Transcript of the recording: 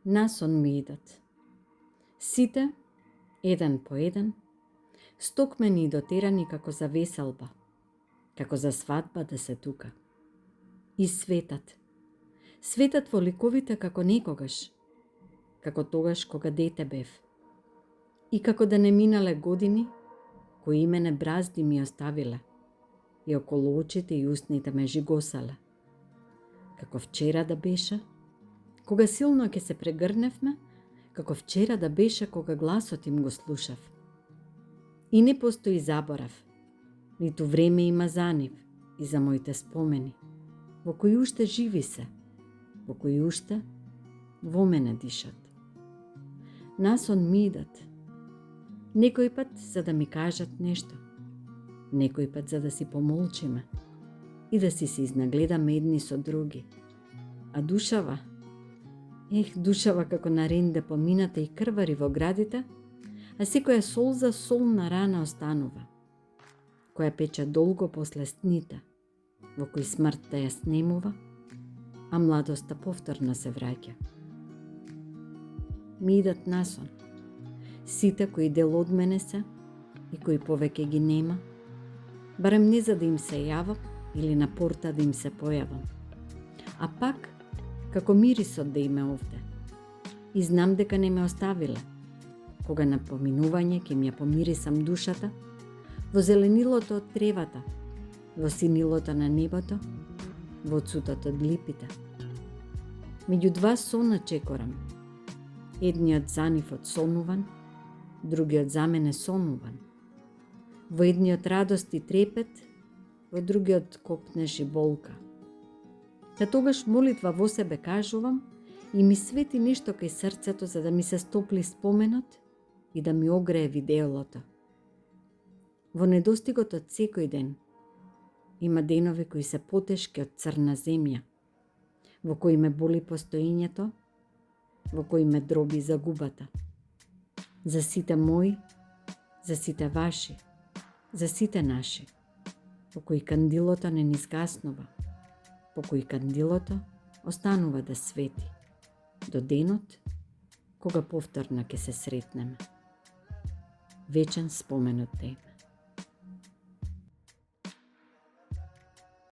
Насон ми идат. Сите, еден по еден, стокмени и дотерани како за веселба, како за свадба да се тука. И светат. Светат во ликовите како некогаш, како тогаш кога дете бев. И како да не минале години, кои мене бразди ми оставиле, и околу очите и устните ме жигосале. Како вчера да беше, кога силно ќе се прегрневме, како вчера да беше кога гласот им го слушав. И не постои заборав, ниту време има за нив и за моите спомени, во кои уште живи се, во кои уште во мене дишат. Насон ми идат, некој пат за да ми кажат нешто, некој пат за да си помолчиме и да си се изнагледаме едни со други. А душава, душава како на ренде помината и крвари во градите, а секоја солза солна рана останува, која пече долго после сните, во кои смртта ја снемува, а младоста повторно се враќа. Ми идат насон, сите кои дел од мене се и кои повеќе ги нема, барем не за да им се јавам или на порта да им се појавам, а пак како мирисот да им е овде. И знам дека не ме оставиле, кога на поминување ќе ми ја помирисам душата, во зеленилото од тревата, во синилото на небото, во цутот од липите. Меѓу два сона чекорам, едниот за нив одсонуван, другиот за мене сонуван. Во едниот радост и трепет, во другиот копнеш и болка. Та тогаш молитва во себе кажувам и ми свети нешто кај срцето за да ми се стопли споменот и да ми огрее видеолото. Во недостигот од секој ден има денови кои се потешки од црна земја, во кои ме боли постоењето, во кои ме дроби загубата. За сите мои, за сите ваши, за сите наши, по кои кандилото не низгаснува, по кои кандилото останува да свети, до денот кога повторно ќе се сретнеме. Вечен спомен од тебе.